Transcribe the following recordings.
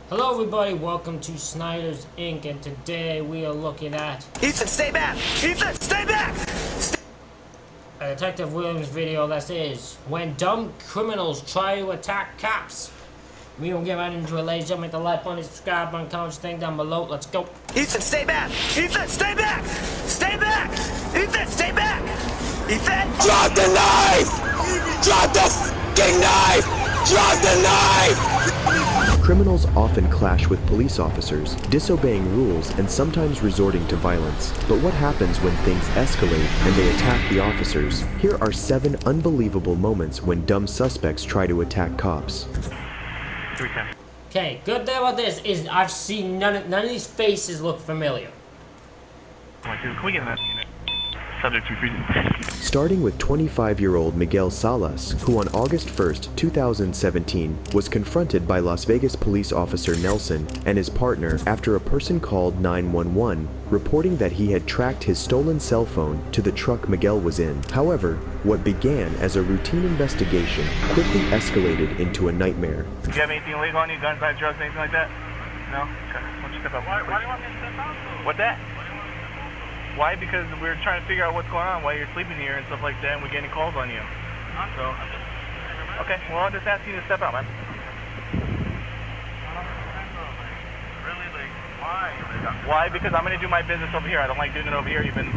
Hello everybody, welcome to Snyder's Inc. and today we are looking at Ethan, stay back! Ethan, stay back! a Detective Williams video that is when dumb criminals try to attack cops. We will get right into it, ladies and gentlemen. Hit the like button, subscribe button, comment thing down below. Let's go. Ethan, stay back! Ethan, stay back! Stay back! Ethan, stay back! Ethan! Drop the knife! Drop the f***ing knife! Drop the knife! Criminals often clash with police officers, disobeying rules and sometimes resorting to violence. But what happens when things escalate and they attack the officers? Here are 7 unbelievable moments when dumb suspects try to attack cops. Okay, good thing about this is I've seen none of these faces look familiar. Can we get in that unit? Subject to freezing. Starting with 25-year-old Miguel Salas, who on August 1st, 2017, was confronted by Las Vegas police officer Nelson and his partner after a person called 911, reporting that he had tracked his stolen cell phone to the truck Miguel was in. However, what began as a routine investigation quickly escalated into a nightmare. Do you have anything illegal on you? Guns, knives, drugs, anything like that? No? Okay. Why don't you step up? Why do you want me to step out though? What that? Why? Because we're trying to figure out what's going on while you're sleeping here and stuff like that, and we're getting calls on you. So, okay, well, I'll just ask you to step out, man. Really, like, why? Why? Because I'm going to do my business over here. I don't like doing it over here. You've been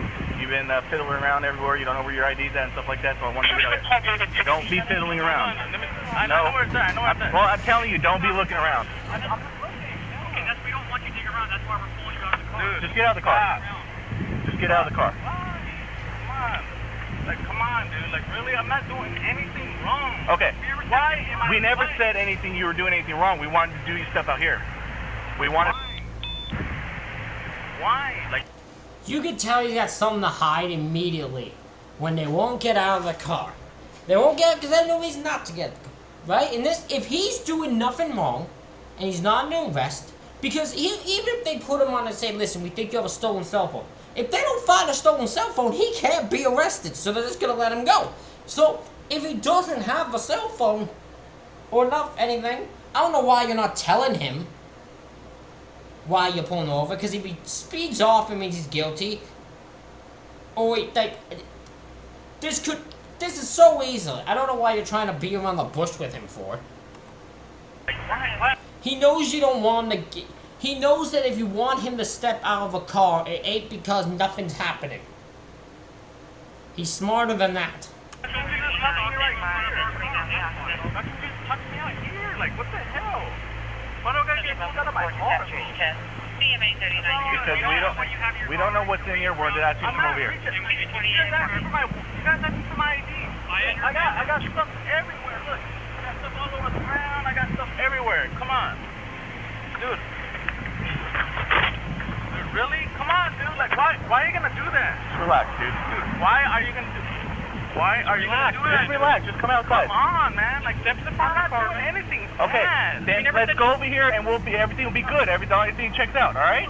fiddling around everywhere. You don't know where your ID's at and stuff like that, so I want to do it. Don't be fiddling around. I know where it's at. I know where it's at. Well, I'm telling you, don't be looking around. I'm just looking. Okay, we don't want you to dig around. That's why we're pulling you out of the car. Dude, Just get out of the car. Just get out of the car. Come on. Like, come on, dude. Like, really? I'm not doing anything wrong. Okay. Why am I... We never said anything you were doing anything wrong. We wanted to do your stuff out here. We wanted... Why? Like... You can tell he's got something to hide immediately when they won't get out of the car. They won't get because they have no reason not to get, right? And this, if he's doing nothing wrong and he's not under arrest, because even if they put him on and say, listen, we think you have a stolen cell phone. If they don't find a stolen cell phone, he can't be arrested, so they're just gonna let him go. So if he doesn't have a cell phone or anything, I don't know why you're not telling him why you're pulling over, because if he speeds off, it means he's guilty. Or wait, like, this is so easy. I don't know why you're trying to beat around the bush with him for. Why? He knows you don't want him to. He knows that if you want him to step out of a car, it ain't because nothing's happening. He's smarter than that. Like, what the hell? Why do I gotta get pulled out of my car? Because we don't know what's in here. We're going to ask you to come over here. You guys asked me for my ID. I got stuff everywhere. Look, I got stuff all over the ground. I got stuff everywhere. Come on. Dude, really? Come on, dude. Like, why are you gonna do that? Just relax, dude. Dude, why are you gonna do that? Just relax. Just come outside. Come on, man. Like, step to the front. I'm not doing anything Okay, bad. then let's go over here and everything will be good. Everything checks out, all right?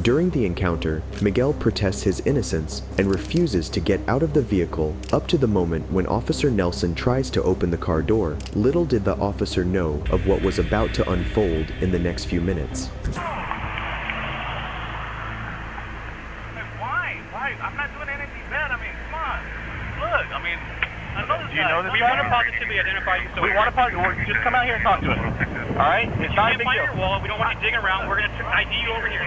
During the encounter, Miguel protests his innocence and refuses to get out of the vehicle up to the moment when Officer Nelson tries to open the car door. Little did the officer know of what was about to unfold in the next few minutes. Why? I'm not doing anything bad. I mean, come on. Look, I mean, I know this Do you know this We guy? want to positively identify you. So We want to just come out here and talk to us. All right? It's not a big deal. Wall. We don't want you digging around. We're going to ID you over here.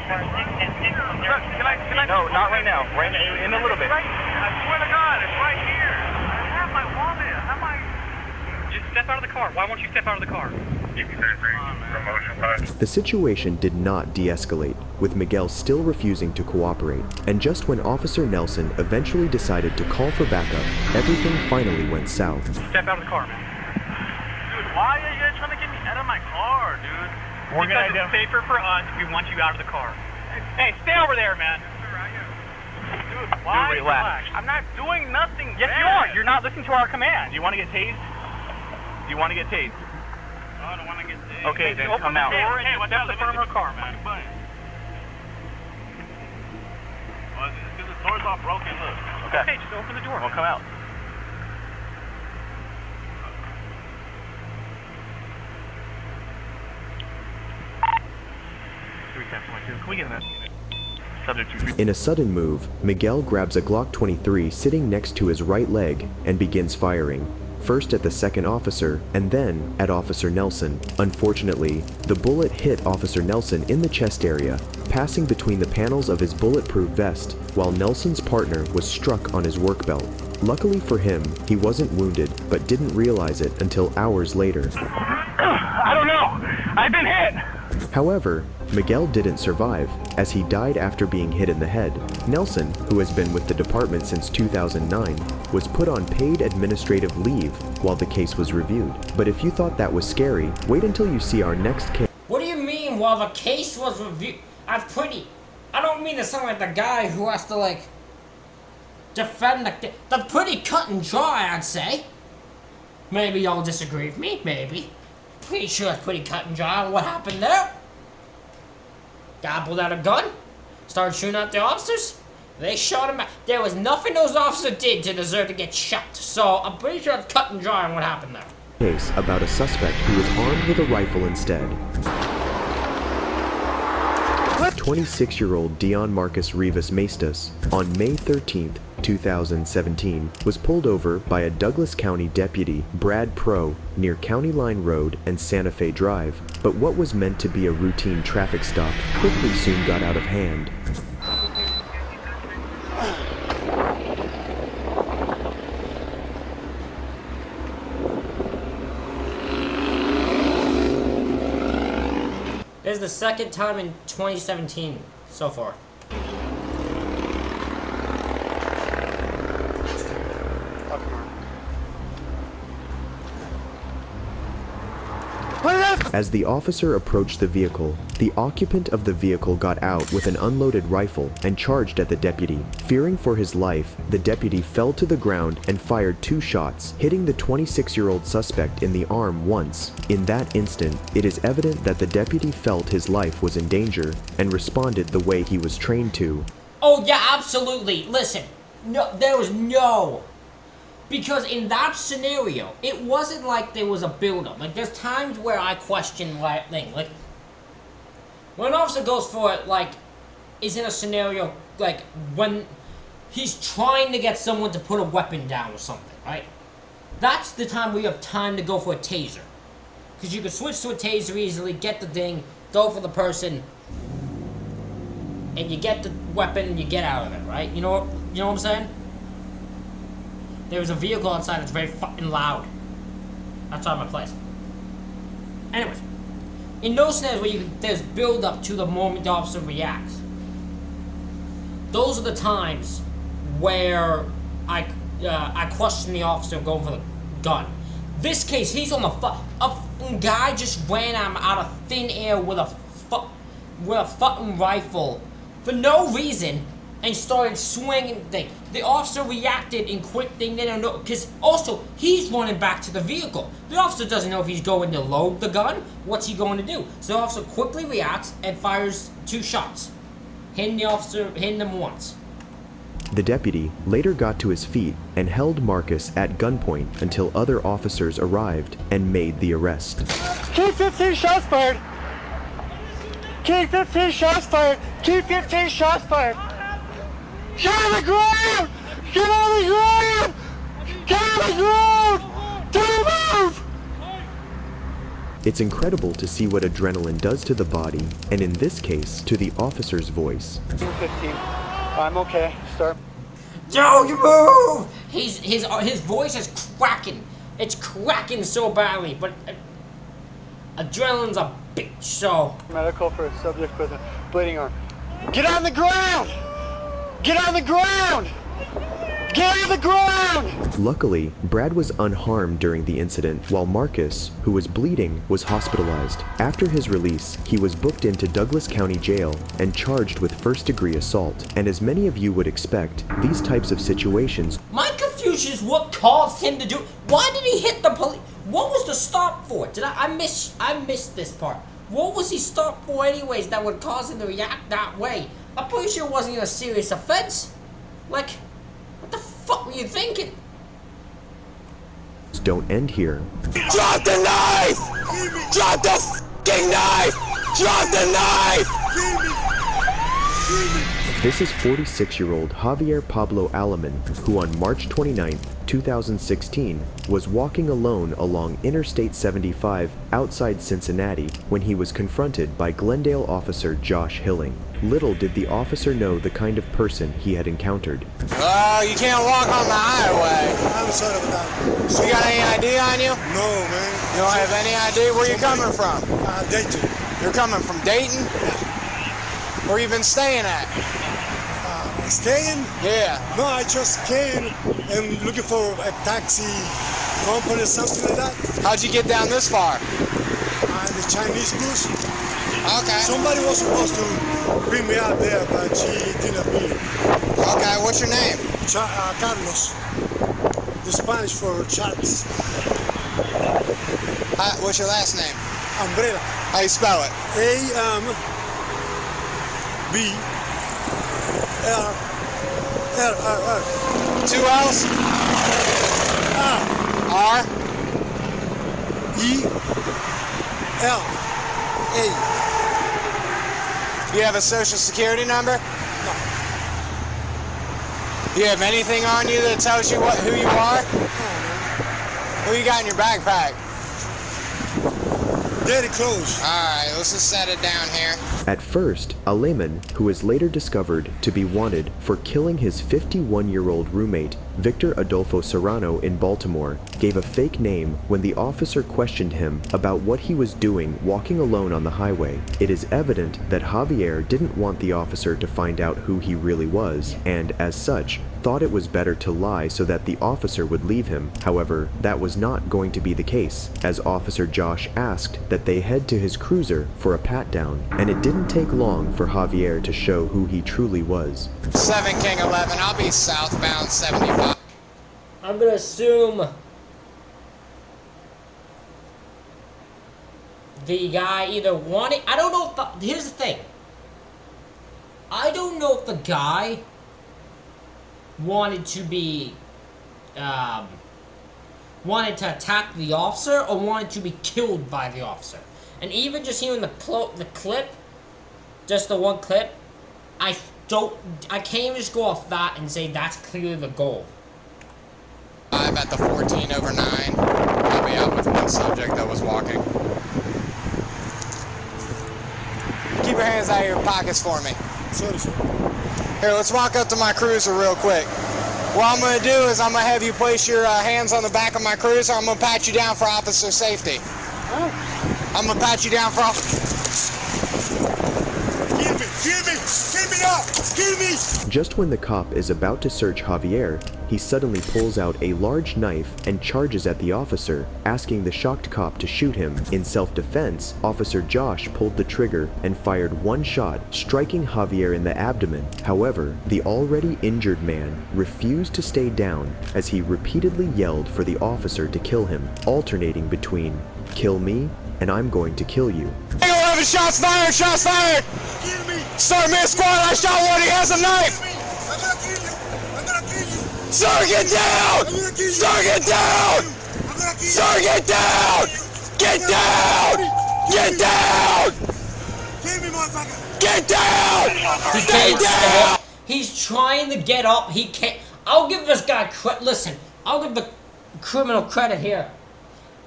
Look, can I? No, not right now. Right now, in a little bit. I swear to God, it's right here. I have my wallet. I have my... Just step out of the car. Why won't you step out of the car? The situation did not de-escalate, with Miguel still refusing to cooperate. And just when Officer Nelson eventually decided to call for backup, everything finally went south. Step out of the car, man. Dude, why are you guys trying to get me out of my car, dude? Because it's safer for us if we want you out of the car. Hey, stay over there, man. Dude, why? Dude, relax. I'm not doing nothing Yes, bad. you are. You're not listening to our command. Do you want to get tased? Do you want to get tased? No, I don't want to get tased. Okay, then Open come the out. door and step to the front of the car, man. Well, it's because the door's all broken, look. Okay. Just open the door. Well, come out. 10.2. Can we get an estimate? Subject to... In a sudden move, Miguel grabs a Glock 23 sitting next to his right leg and begins firing, first at the second officer and then at Officer Nelson. Unfortunately, the bullet hit Officer Nelson in the chest area, passing between the panels of his bulletproof vest, while Nelson's partner was struck on his work belt. Luckily for him, he wasn't wounded, but didn't realize it until hours later. I don't know! I've been hit! However, Miguel didn't survive, as he died after being hit in the head. Nelson, who has been with the department since 2009, was put on paid administrative leave while the case was reviewed. But if you thought that was scary, wait until you see our next case. What do you mean while the case was reviewed? I don't mean to sound like the guy who has to, like, defend the... That's pretty cut and dry, I'd say. Maybe y'all disagree with me, maybe. Pretty sure it's pretty cut and dry on what happened there. Guy pulled out a gun, started shooting at the officers. They shot him. There was nothing those officers did to deserve to get shot. So I'm pretty sure it's cut and dry on what happened there. Case about a suspect who was armed with a rifle instead. 26-year-old Dion Marcus Rivas Maestas, on May 13th, 2017, was pulled over by a Douglas County deputy, Brad Pro, near County Line Road and Santa Fe Drive. But what was meant to be a routine traffic stop quickly soon got out of hand. This is the second time in 2017 so far. As the officer approached the vehicle, the occupant of the vehicle got out with an unloaded rifle and charged at the deputy. Fearing for his life, the deputy fell to the ground and fired 2 shots, hitting the 26-year-old suspect in the arm once. In that instant, it is evident that the deputy felt his life was in danger and responded the way he was trained to. Oh yeah, absolutely. Listen, no, there was no... Because in that scenario, it wasn't like there was a build-up. Like, there's times where I question like thing. Like, when an officer goes for it, like, is in a scenario, like, when he's trying to get someone to put a weapon down or something, right? That's the time where you have time to go for a taser. Because you can switch to a taser easily, get the thing, go for the person, and you get the weapon and you get out of it, right? You know what I'm saying? There was a vehicle outside that's very fucking loud. Outside my place. Anyways, in those scenarios where there's build up to the moment the officer reacts, those are the times where I question the officer going for the gun. This case, he's on the a guy just ran out of thin air with a fucking rifle for no reason. And started swinging thing. The officer reacted in quick thing. They don't know, because also he's running back to the vehicle. The officer doesn't know if he's going to load the gun. What's he going to do? So the officer quickly reacts and fires 2 shots, hitting them once. The deputy later got to his feet and held Marcus at gunpoint until other officers arrived and made the arrest. Keep 15 shots fired. Keep 15 shots fired. Keep 15 shots fired. Get on the ground! Get on the ground! Get on the ground! Don't move! It's incredible to see what adrenaline does to the body, and in this case, to the officer's voice. 15. I'm okay. Start. Don't move! His voice is cracking. It's cracking so badly, but adrenaline's a bitch, so... Medical for a subject with a bleeding arm. Get on the ground! Get on the ground! Get on the ground! Luckily, Brad was unharmed during the incident, while Marcus, who was bleeding, was hospitalized. After his release, he was booked into Douglas County Jail and charged with first-degree assault. And as many of you would expect, these types of situations... My confusion is what caused him to do... Why did he hit the police? What was the stop for? I missed this part. What was he stopped for anyways that would cause him to react that way? I'm pretty sure it wasn't even a serious offense. Like, what the fuck were you thinking? Don't end here. Drop the knife! Drop the f***ing knife! Drop the knife! This is 46-year-old Javier Pablo Aleman, who on March 29, 2016, was walking alone along Interstate 75 outside Cincinnati when he was confronted by Glendale officer Josh Hilling. Little did the officer know the kind of person he had encountered. You can't walk on the highway. I'm sorry about that. So you got any ID on you? No, man. You don't have any ID? Where you coming from? Dayton. You're coming from Dayton? Where you been staying at? Staying? Yeah. No, I just came and looking for a taxi company or something like that. How'd you get down this far? The Chinese bus. Okay. Somebody was supposed to bring me out there, but she didn't bring me. Okay, what's your name? Carlos. The Spanish for Charles. What's your last name? Umbrella. How you spell it? A-M-B-L-L-L. 2 L's? R? E-L-A. You have a social security number? No. You have anything on you that tells you who you are? No, man. Who you got in your backpack? Very close. Alright, let's just set it down here. At first, Aleman, who was later discovered to be wanted for killing his 51-year-old roommate, Victor Adolfo Serrano in Baltimore, gave a fake name when the officer questioned him about what he was doing walking alone on the highway. It is evident that Javier didn't want the officer to find out who he really was, and as such, thought it was better to lie so that the officer would leave him. However, that was not going to be the case, as Officer Josh asked that they head to his cruiser for a pat-down, and it didn't take long for Javier to show who he truly was. 7 King 11, I'll be southbound 75. I'm gonna assume the guy either wanted... I don't know if here's the thing. I don't know if the guy wanted to be... wanted to attack the officer or wanted to be killed by the officer. And even just hearing the clip, just the one clip, I can't even just go off that and say that's clearly the goal. I'm at the 14 over 9. I'll be out with one subject that was walking. Keep your hands out of your pockets for me. Sorry, sir. Here, let's walk up to my cruiser real quick. What I'm going to do is I'm going to have you place your hands on the back of my cruiser. I'm going to pat you down for officer safety. Oh. I'm going to pat you down for Give me up! Give me! Just when the cop is about to search Javier, he suddenly pulls out a large knife and charges at the officer, asking the shocked cop to shoot him. In self-defense, Officer Josh pulled the trigger and fired one shot, striking Javier in the abdomen. However, the already injured man refused to stay down as he repeatedly yelled for the officer to kill him, alternating between, "Kill me," and "I'm going to kill you." 11 shots fired! Shots fired! Kill me! Sir, miss squad, I shot one. He has a knife! I'm gonna kill you! I'm gonna kill you! Sir, get down! I'm gonna kill you! Sir, get down! I'm gonna kill you! Sir, get down! Get down! Get down! Kill me, motherfucker! Get down! He Stay can't down! stay. He's trying to get up. He can't. I'll give this guy credit. Listen, I'll give the criminal credit here.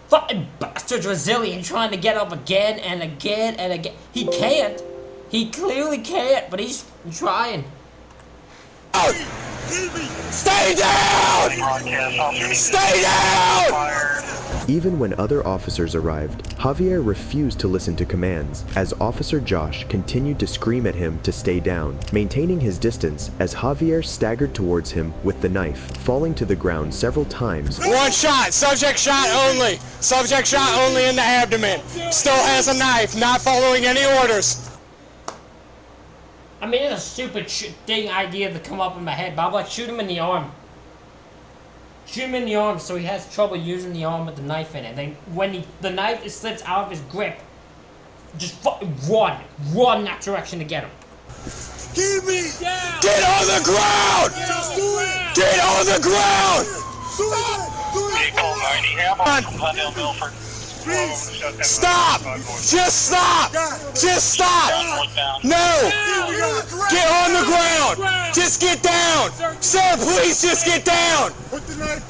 Fucking bastard's resilient, trying to get up again and again and again. He can't. He clearly can't, but he's trying. Out! Stay down! Stay down! Even when other officers arrived, Javier refused to listen to commands, as Officer Josh continued to scream at him to stay down, maintaining his distance as Javier staggered towards him with the knife, falling to the ground several times. One shot, subject shot only. Subject shot only in the abdomen. Still has a knife, not following any orders. I mean, it's a stupid idea to come up in my head, but I'm like, shoot him in the arm. Shoot him in the arm so he has trouble using the arm with the knife in it. Then when the knife slips out of his grip, just fucking run that direction to get him. Kill me! Yeah. Get on the ground! Just do it! Get on the ground! Do it! Do it! Vehicle 90 Hamilton from Glendale, Milford. Stop! Just stop! Just stop! No! Get on the ground! Just get down! Sir, please just get down!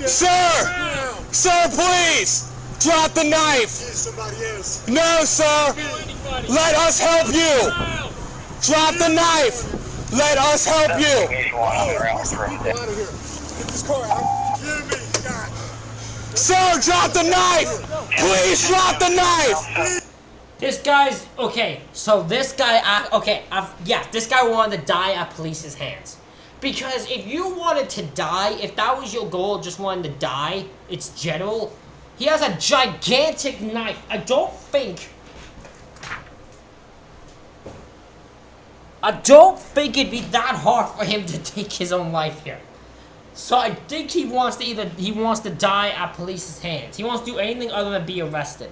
Sir! Sir, please! Drop the knife! No, sir! Let us help you! Drop the knife! Let us help you! Sir, drop the knife! Please drop the knife! This guy's okay. So this guy, this guy wanted to die at police's hands. Because if you wanted to die, if that was your goal, just wanted to die, it's general. He has a gigantic knife. I don't think it'd be that hard for him to take his own life here. So I think he wants to die at police's hands. He wants to do anything other than be arrested.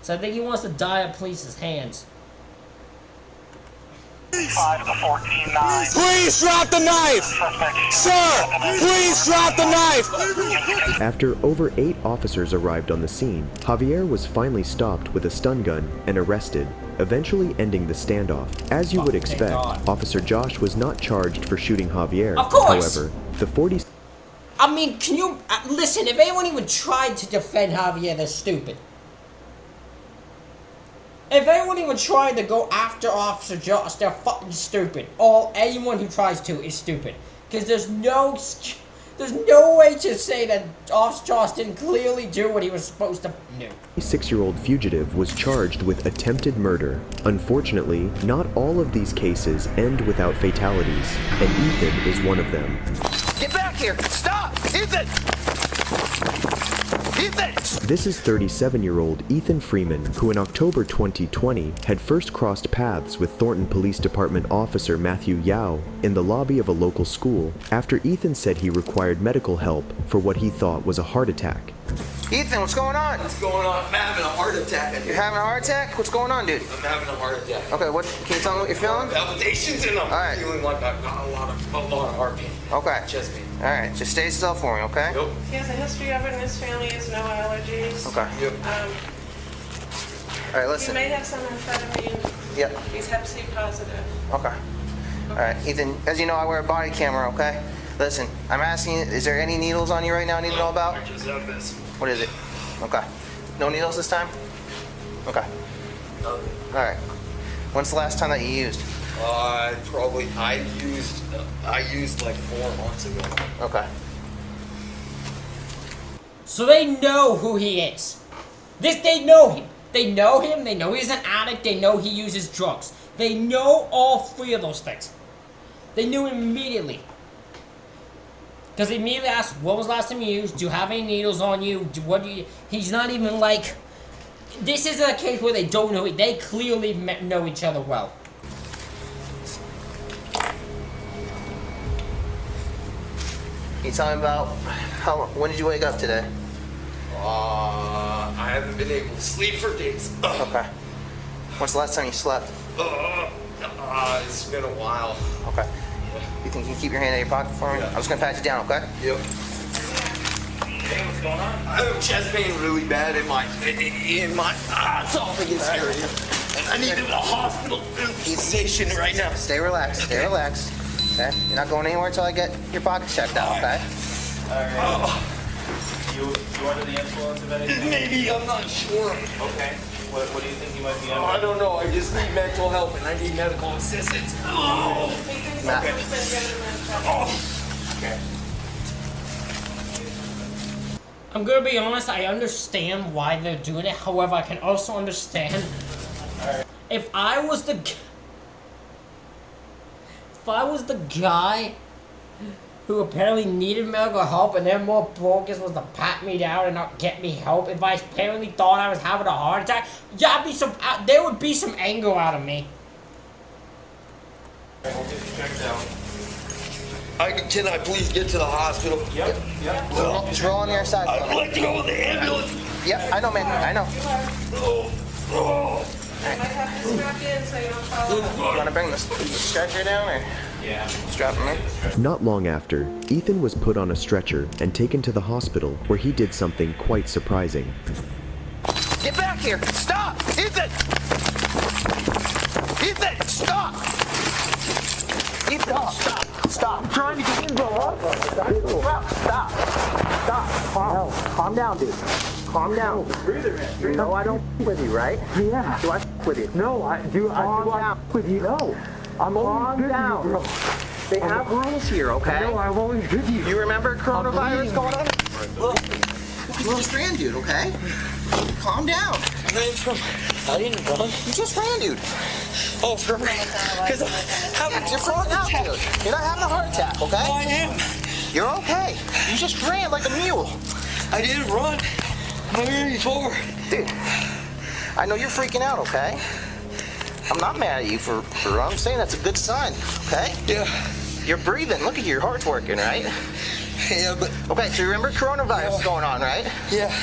So I think he wants to die at police's hands. 5 to 14-9. Please drop the knife! Sir, please drop the knife! After over 8 officers arrived on the scene, Javier was finally stopped with a stun gun and arrested, eventually ending the standoff. As you would expect, Officer Josh was not charged for shooting Javier. Of course! However, the 40... I mean, can you... listen, if anyone even tried to defend Javier, they're stupid. If anyone even tried to go after Officer Josh, they're fucking stupid. Anyone who tries to is stupid. Because there's no way to say that Officer Josh didn't clearly do what he was supposed to do. A 6-year-old fugitive was charged with attempted murder. Unfortunately, not all of these cases end without fatalities, and Ethan is one of them. Get back here! Stop! Ethan! Ethan! This is 37-year-old Ethan Freeman, who in October 2020 had first crossed paths with Thornton Police Department officer Matthew Yao in the lobby of a local school after Ethan said he required medical help for what he thought was a heart attack. Ethan, what's going on? What's going on? I'm having a heart attack. You're having a heart attack? What's going on, dude? I'm having a heart attack. Okay, can you tell me what you're feeling? Palpitations and I'm feeling like I've got a lot of heart pain. Okay. Chest pain. All right, just stay still for me, okay? Yep. He has a history of it in his family. He has no allergies. Okay. Yep. All right, He listen. may have some amphetamine. Yep. He's Hep C positive. Okay. All right, Ethan, as you know, I wear a body camera, okay? Listen, I'm asking you, is there any needles on you right now I need to know about? I just have this. What is it? Okay. No needles this time? Okay. All right. When's the last time that you used? I used like 4 months ago. Okay. So they know who he is. They know him. They know him. They know he's an addict. They know he uses drugs. They know all 3 of those things. They knew him immediately. Because they immediately asked, what was the last time you used? Do you have any needles on you? He's not even like... This isn't a case where they don't know it. They clearly know each other well. Can you tell me about when did you wake up today? I haven't been able to sleep for days. Okay. When's the last time you slept? It's been a while. Okay. You think you can keep your hand in your pocket for me? Yeah. I'm just gonna pat you down, okay? Yep. Hey, what's going on? I have chest pain really bad in my esophagus area. And I need to the hospital station right now. Stay relaxed. Stay relaxed. Okay? You're not going anywhere until I get your pockets checked out, okay? Alright. You under the influence of anything? Maybe, I'm not sure. Okay. What do you think you might be under? I don't know. I just need mental help and I need medical assistance. Matt. Okay. I'm gonna be honest, I understand why they're doing it. However, I can also understand if I was the guy who apparently needed medical help and their more focus was to pat me down and not get me help, if I apparently thought I was having a heart attack, yeah, there would be some anger out of me. We'll get you checked out. Can I please get to the hospital? Yep. Just roll on the other side. I'd like to go with the ambulance. Yep, I know, man. I know. I might have to strap you in so you don't fall off. You want to bring the stretcher down or Yeah. strap him in? Not long after, Ethan was put on a stretcher and taken to the hospital where he did something quite surprising. Get back here. Stop. Ethan. Ethan, stop. Ethan, stop. Stop. I'm trying to get in, bro. Stop. Calm down, dude. Calm down. No, I don't with you, right? Yeah. Do I with you? No, I do. Calm down. With you. No. I'm always good to you, bro. They have rules here, okay? No, I'm always good to you. You remember coronavirus going on? Look, you just ran, dude, okay? Calm down. I didn't run. You just ran, dude. Oh, for me. Because I'm having You're freaking out, dude. You're not having a heart attack, okay? I am. You're okay. You just ran like a mule. I didn't run. I'm here before. Dude, I know you're freaking out, okay? I'm not mad at you for I'm saying that's a good sign, okay? Yeah. You're breathing. Look at your heart's working, right? Yeah, but... Okay, so you remember coronavirus is going on, right? Yeah.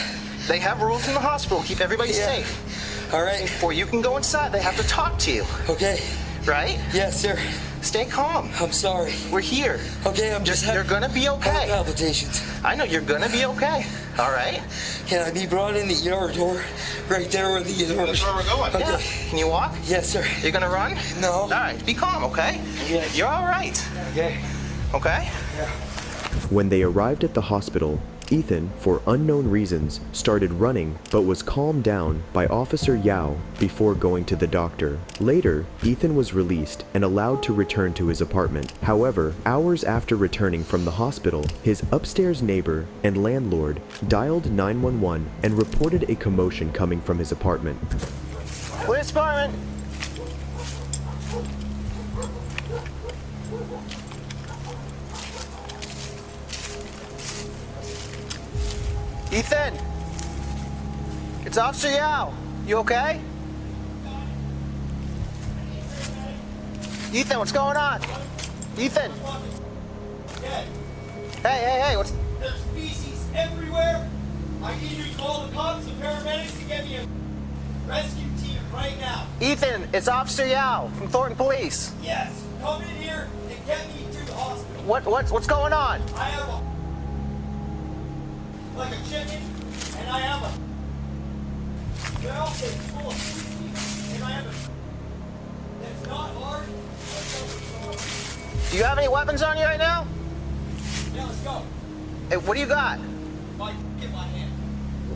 They have rules in the hospital. Keep everybody safe. All right. Before you can go inside, they have to talk to you. Okay. Right? Yes, sir. Stay calm. I'm sorry. We're here. Okay, I'm just You're gonna be okay. having palpitations. I know you're gonna be okay. All right? Can I be brought in the ER door? Right there where the ER is. That's where we're going. Okay. Yeah. Can you walk? Yes, sir. You're gonna run? No. All right. Be calm, okay? Yes. You're all right. Okay. Okay? When they arrived at the hospital, Ethan, for unknown reasons, started running but was calmed down by Officer Yao before going to the doctor. Later, Ethan was released and allowed to return to his apartment. However, hours after returning from the hospital, his upstairs neighbor and landlord dialed 911 and reported a commotion coming from his apartment. Police department. Ethan! It's Officer Yao. You okay? Ethan, what's going on? Ethan! Hey, what's... There's feces everywhere. I need you to call the cops and paramedics to get me a rescue team right now. Ethan, it's Officer Yao from Thornton Police. Yes, come in here and get me to the hospital. What's going on? I have like a chicken, and I have a well, it's full of feces, and I have a that's not hard. Do you have any weapons on you right now? Yeah, let's go. Hey, what do you got? My in my hand.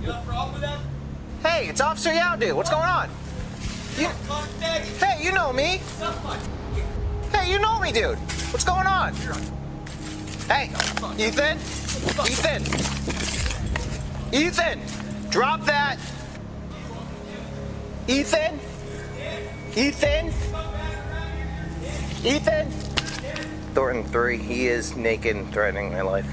You have a problem with that? Hey, it's Officer Yao, dude. What's going on? Hey, you know me. Hey, you know me, dude. What's going on? Hey, Ethan. Ethan, drop that. Ethan. Thornton 3, he is naked and threatening my life.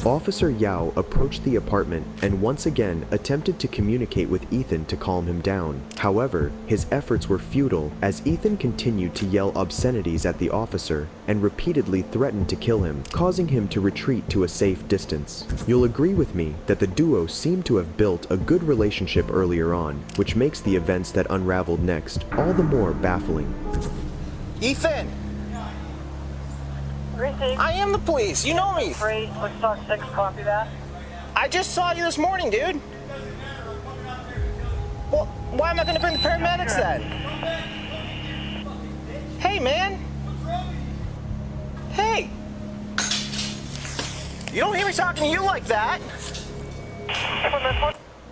Officer Yao approached the apartment and once again attempted to communicate with Ethan to calm him down. However, his efforts were futile as Ethan continued to yell obscenities at the officer and repeatedly threatened to kill him, causing him to retreat to a safe distance. You'll agree with me that the duo seemed to have built a good relationship earlier on, which makes the events that unraveled next all the more baffling. Ethan! Receive. I am the police. You know me. 3, Wichita 6, copy that. I just saw you this morning, dude. Well, why am I going to bring the paramedics then? Hey, man. Hey. You don't hear me talking to you like that.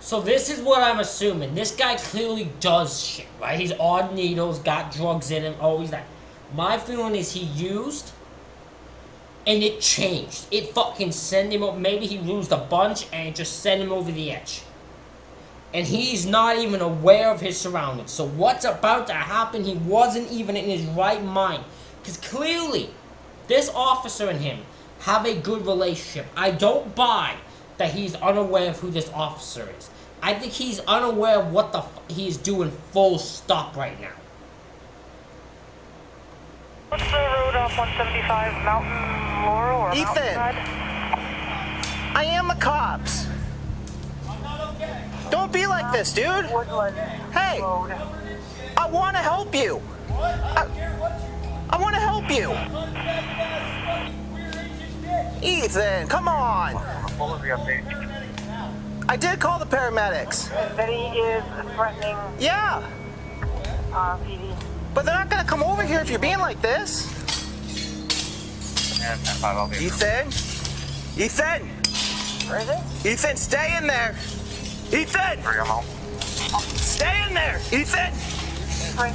So this is what I'm assuming. This guy clearly does shit, right? He's odd needles, got drugs in him, always that. My feeling is he used... and it changed. It fucking sent him up. Maybe he used a bunch and it just sent him over the edge. And he's not even aware of his surroundings. So what's about to happen, he wasn't even in his right mind. Because clearly, this officer and him have a good relationship. I don't buy that he's unaware of who this officer is. I think he's unaware of what the he's doing full stop right now. What's the road off 175, Mountain Laurel or Ethan, Mountainside? I am the cops. Don't be like this, dude. Woodland Hey, Road. I want to help you. I want to help you. Ethan, come on. I did call the paramedics. That he is threatening Yeah. PD. But they're not gonna come over here if you're being like this. Ethan? Ethan? Where is it? Ethan, stay in there. Ethan! Stay in there! Ethan!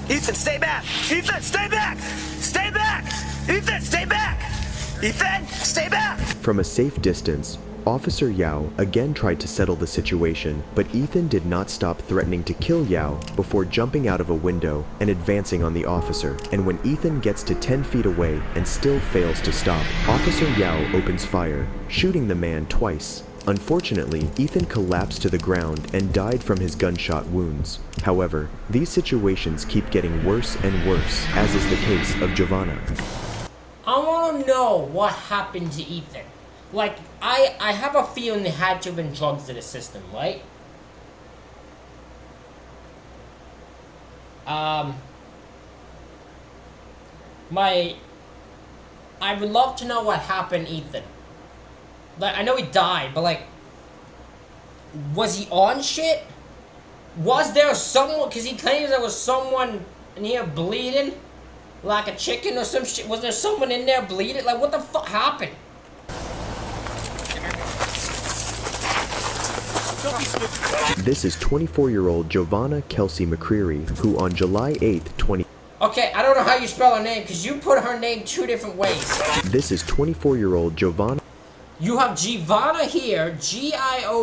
Ethan, stay back! Ethan, stay back! Stay back! Ethan, stay back! Ethan, stay back! From a safe distance, Officer Yao again tried to settle the situation, but Ethan did not stop threatening to kill Yao before jumping out of a window and advancing on the officer. And when Ethan gets to 10 feet away and still fails to stop, Officer Yao opens fire, shooting the man twice. Unfortunately, Ethan collapsed to the ground and died from his gunshot wounds. However, these situations keep getting worse and worse, as is the case of Giovanna. I want to know what happened to Ethan. Like, I have a feeling there had to have been drugs to the system, right? I would love to know what happened to Ethan. Like, I know he died, but like, was he on shit? Was there someone, because he claims there was someone in here bleeding like a chicken or some shit. Was there someone in there bleeding? Like, what the fuck happened? This is 24-year-old Giovanna Kelsey McCreary, who on July 8th, Okay, I don't know how you spell her name, because you put her name two different ways. This is 24-year-old Giovanna. You have Giovanna here, Giovanna,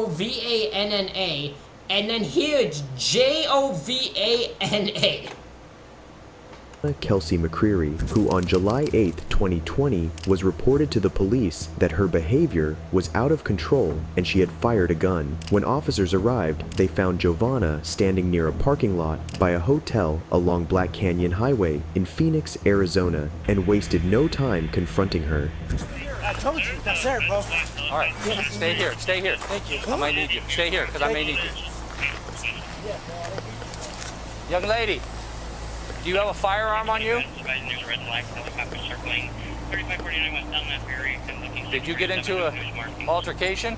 and then here it's Jovana. Kelsey McCreary, who on July 8th, 2020, was reported to the police that her behavior was out of control and she had fired a gun. When officers arrived, they found Giovanna standing near a parking lot by a hotel along Black Canyon Highway in Phoenix, Arizona, and wasted no time confronting her. I told you, that's there, bro. All right, stay here, stay here. Thank you. I might need you. Stay here, because I may need you. Young lady, do you have a firearm on you? Did you get into an altercation?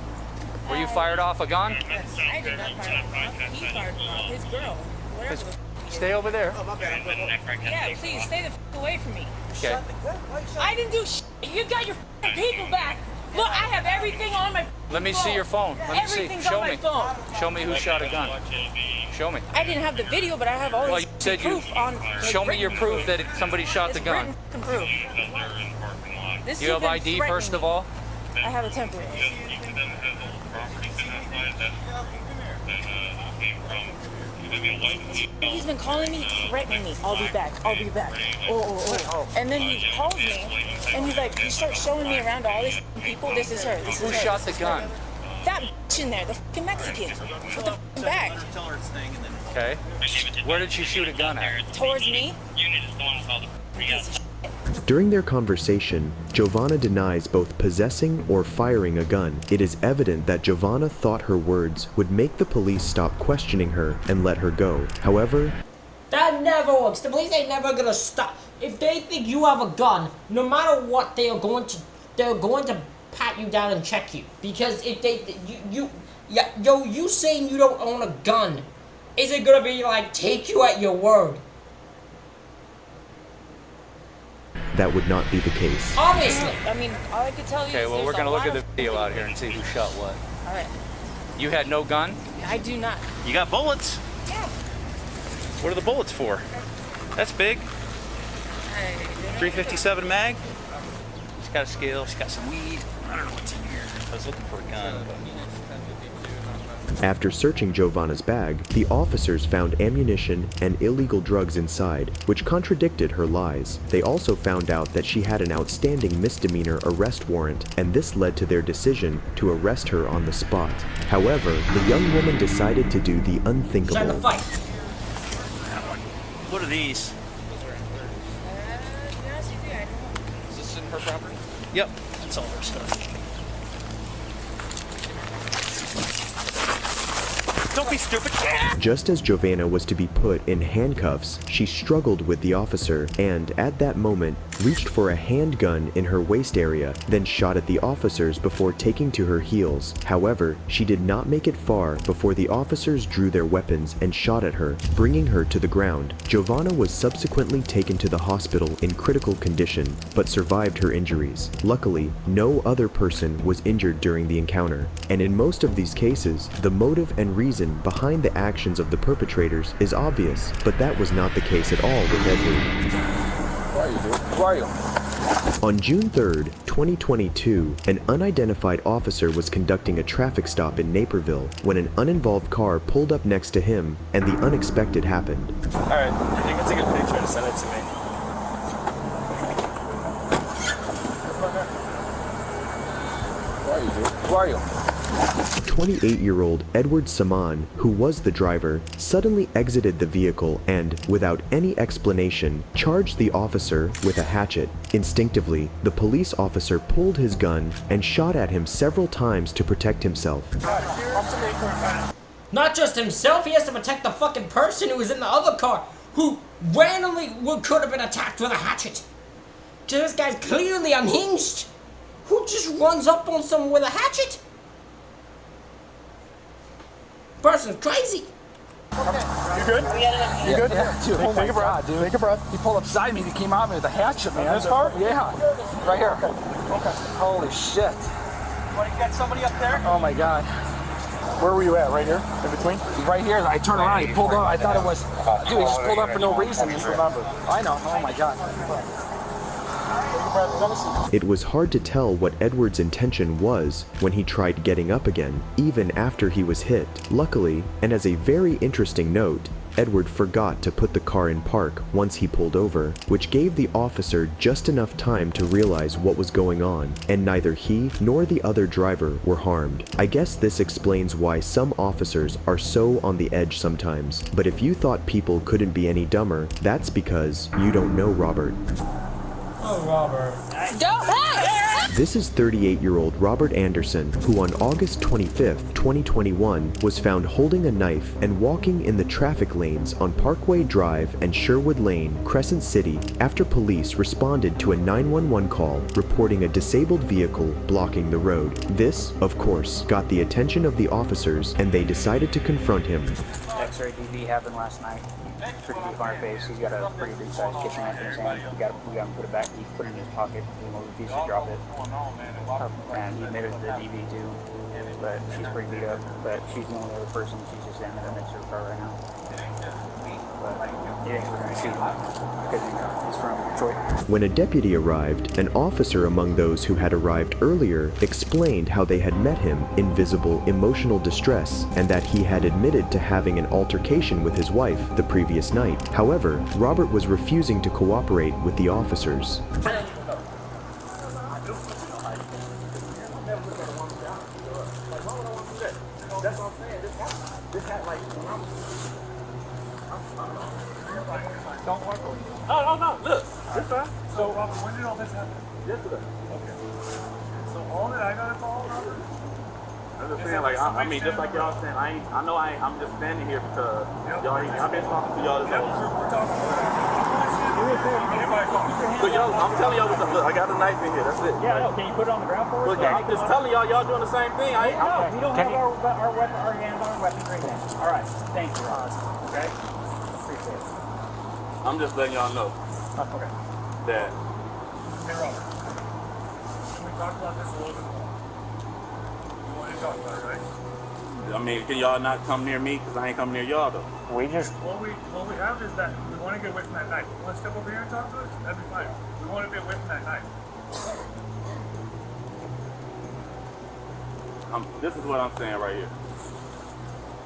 Were you fired off a gun? I did not fire off. He fired off. His girl. Whatever. Stay over there. Yeah, please stay the f away from me. Okay. I didn't do shit. You got your f people back. Look, I have everything on my Let me see your phone. Let me see. Everything's Show on my me. phone. Show me who shot a gun. Show me. I didn't have the video, but I have all Well, this you said you. proof on. Show me your proof that somebody shot the gun. Proof. This You have dude ID threatened first me. of all? I have a temporary. He's been calling me, threatening me. I'll be back. I'll be back. Oh. And then he calls me, and he's like, he starts showing me around all these people. This is her. This is Who her. shot the gun? That bitch in there, the fucking Mexican. With the fucking bag. Okay. Where did she shoot a gun at? Towards me. During their conversation, Giovanna denies both possessing or firing a gun. It is evident that Giovanna thought her words would make the police stop questioning her and let her go. However, that never works. The police ain't never gonna stop. If they think you have a gun, no matter what, they're going to pat you down and check you. Because if they, you saying you don't own a gun, is it gonna be like take you at your word? that would not be the case. Obviously. I mean, all I could tell you Okay, is well, we're there's going to a look lot at the video out here and see who shot what. All right. You had no gun? I do not. You got bullets? Yeah. What are the bullets for? That's big. 357 mag. She's got a scale. She's got some weed. I don't know what's in here. I was looking for a gun. After searching Giovanna's bag, the officers found ammunition and illegal drugs inside, which contradicted her lies. They also found out that she had an outstanding misdemeanor arrest warrant, and this led to their decision to arrest her on the spot. However, the young woman decided to do the unthinkable. What are these? Is this in her property? Yep. That's all her stuff. Don't be stupid. Just as Giovanna was to be put in handcuffs, she struggled with the officer, and at that moment, reached for a handgun in her waist area, then shot at the officers before taking to her heels. However, she did not make it far before the officers drew their weapons and shot at her, bringing her to the ground. Giovanna was subsequently taken to the hospital in critical condition, but survived her injuries. Luckily, no other person was injured during the encounter, and in most of these cases, the motive and reason behind the actions of the perpetrators is obvious, but that was not the case at all with Edward. Where are you, dude? Where are you? On June 3rd, 2022, an unidentified officer was conducting a traffic stop in Naperville when an uninvolved car pulled up next to him, and the unexpected happened. Alright, you can take a picture and send it to me. Where are you, dude? Where are you? 28-year-old Edward Saman, who was the driver, suddenly exited the vehicle and, without any explanation, charged the officer with a hatchet. Instinctively, the police officer pulled his gun and shot at him several times to protect himself. Not just himself, he has to protect the fucking person who was in the other car, who randomly could have been attacked with a hatchet. So this guy's clearly unhinged. Who just runs up on someone with a hatchet? Person's crazy. Okay. You good? You good? Yeah, dude. Oh my God, dude. Take a breath. He pulled up beside me and he came out with a hatchet, man. This car? Yeah. Right here. Okay. Holy shit. Want to get somebody up there? Oh my God. Where were you at? Right here? In between? Right here. I turned around. He pulled up. I thought it was. Dude, he just pulled up for no reason. Just remember. I know. Oh my God. It was hard to tell what Edward's intention was when he tried getting up again, even after he was hit. Luckily, and as a very interesting note, Edward forgot to put the car in park once he pulled over, which gave the officer just enough time to realize what was going on, and neither he nor the other driver were harmed. I guess this explains why some officers are so on the edge sometimes, but if you thought people couldn't be any dumber, that's because you don't know Robert. Oh, Robert. This is 38-year-old Robert Anderson, who on August 25th, 2021, was found holding a knife and walking in the traffic lanes on Parkway Drive and Sherwood Lane, Crescent City, after police responded to a 911 call reporting a disabled vehicle blocking the road. This, of course, got the attention of the officers, and they decided to confront him. X-ray DV happened last night. Pretty deep on her face. He's got a pretty big sized kitchen knife in his hand. We got him put it back. He put it in his pocket. He refused to drop it. And he admitted to the DV too. But she's pretty beat up. But she's the only other person. She's just standing there next to her car right now. But yeah, we're gonna shoot him because he's from Detroit. When a deputy arrived, an officer among those who had arrived earlier explained how they had met him in visible emotional distress and that he had admitted to having an altercation with his wife the previous night. However, Robert was refusing to cooperate with the officers. No, look. This fine. So, when did all this happen? Yesterday. Okay. So, all that I got to call, Robert? I'm just saying, like, I mean, just like y'all saying, I'm just standing here because y'all, I've been talking to y'all this whole time. We're talking about So, y'all, I'm telling y'all, look, I got a knife in here, that's it. Yeah, no, can you put it on the ground for us? Look, I'm just telling y'all, y'all doing the same thing. We don't have our hands on our weapons right now. All right, thank you, okay? Appreciate it. I'm just letting y'all know Okay. that. Hey, Robert. Can we talk about this a little bit more? You want to talk about it, right? I mean, can y'all not come near me? Because I ain't come near y'all, though. We just... What we have is that we want to get away from that knife. You want to step over here and talk to us? That'd be fine. We want to get away from that knife. This is what I'm saying right here.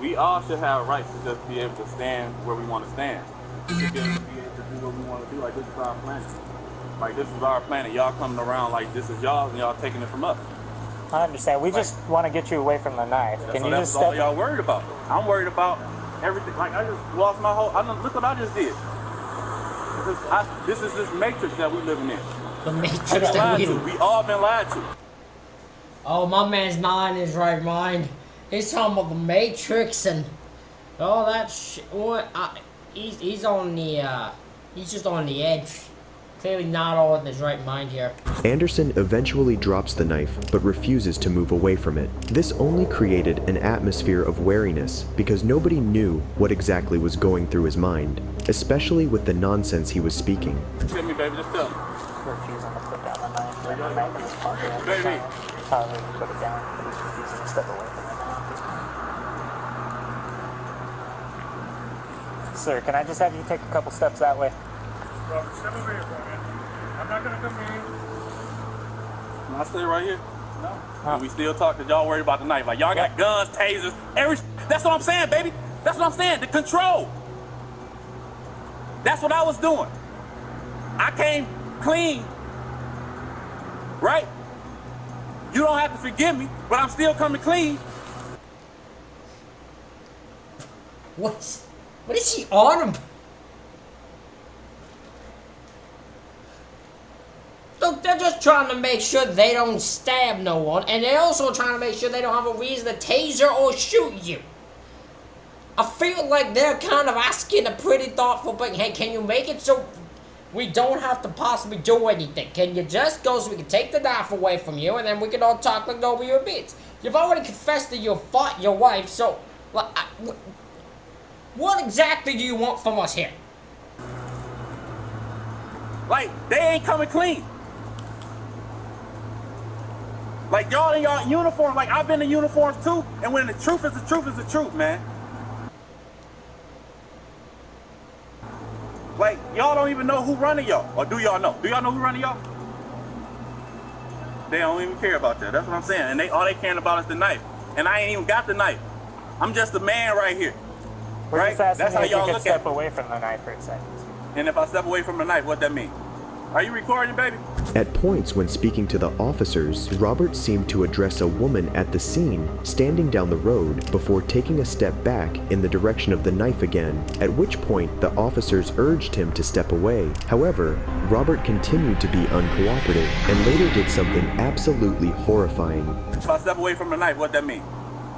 We all should have rights to just be able to stand where we want to stand. We should be able to do what we want to do. Like, this is our planet. Like, this is our planet. Y'all coming around like this is y'all, and y'all taking it from us. I understand. We just want to get you away from the knife. Can you just step... all y'all worried about. I'm worried about everything. Like, I just lost my whole... look what I just did. This is this matrix that we living in. The matrix that we all been lied to. Oh, my man's not in his right mind. He's talking about the Matrix and all that shit. What? He's on the, he's just on the edge. Clearly not all in his right mind here. Anderson eventually drops the knife, but refuses to move away from it. This only created an atmosphere of wariness because nobody knew what exactly was going through his mind, especially with the nonsense he was speaking. Tell me, baby, just tell me. Refusing to put down the knife. The knife in his pocket. Baby. Probably put it down, but he's refusing to step away from it. Sir, can I just have you take a couple steps that way? Robert, step over here, bro, man. I'm not gonna come here. Can I stay right here? No. And we still talk because y'all worried about the knife. Like, y'all got guns, tasers, that's what I'm saying, baby. That's what I'm saying. The control. That's what I was doing. I came clean. Right? You don't have to forgive me, but I'm still coming clean. What is he on him? Look, they're just trying to make sure they don't stab no one, and they're also trying to make sure they don't have a reason to taser or shoot you. I feel like they're kind of asking a pretty thoughtful thing. Hey, can you make it so we don't have to possibly do anything? Can you just go so we can take the knife away from you, and then we can all talk like nobody were beats? You've already confessed that you fought your wife, so like, what exactly do you want from us here? Like, they ain't coming clean. Like, y'all in y'all uniform, like, I've been in uniforms too, and when the truth is the truth is the truth, man. Like, y'all don't even know who running y'all, or do y'all know? Do y'all know who running y'all? They don't even care about that, that's what I'm saying, and all they caring about is the knife, and I ain't even got the knife. I'm just a man right here, right? That's how y'all look at step away from the knife for a second. And if I step away from the knife, what that mean? Are you recording, baby? At points when speaking to the officers, Robert seemed to address a woman at the scene, standing down the road, before taking a step back in the direction of the knife again, at which point the officers urged him to step away. However, Robert continued to be uncooperative and later did something absolutely horrifying. If I step away from the knife, what that mean?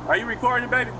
Are you recording, baby?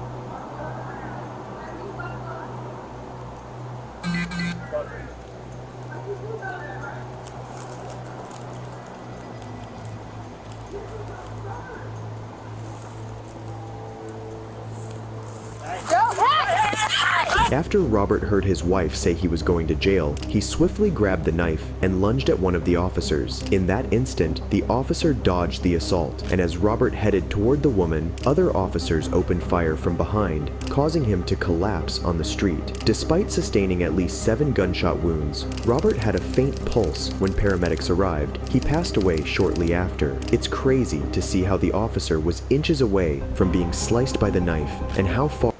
After Robert heard his wife say he was going to jail, he swiftly grabbed the knife and lunged at one of the officers. In that instant, the officer dodged the assault, and as Robert headed toward the woman, other officers opened fire from behind, causing him to collapse on the street. Despite sustaining at least 7 gunshot wounds, Robert had a faint pulse when paramedics arrived. He passed away shortly after. It's crazy to see how the officer was inches away from being sliced by the knife, and how far.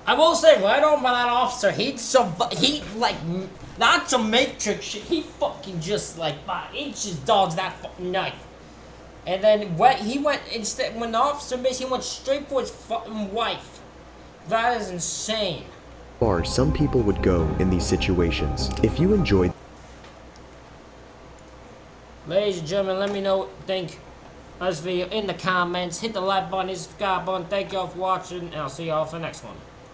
I will say, right on by that officer, he like, not some Matrix shit, he fucking just like 5 inches dodged that fucking knife. And then when the officer missed, he went straight for his fucking wife. That is insane. Far some people would go in these situations. If you enjoyed. Ladies and gentlemen, let me know what you think of this video in the comments. Hit the like button, hit the subscribe button. Thank y'all for watching, and I'll see y'all for the next one.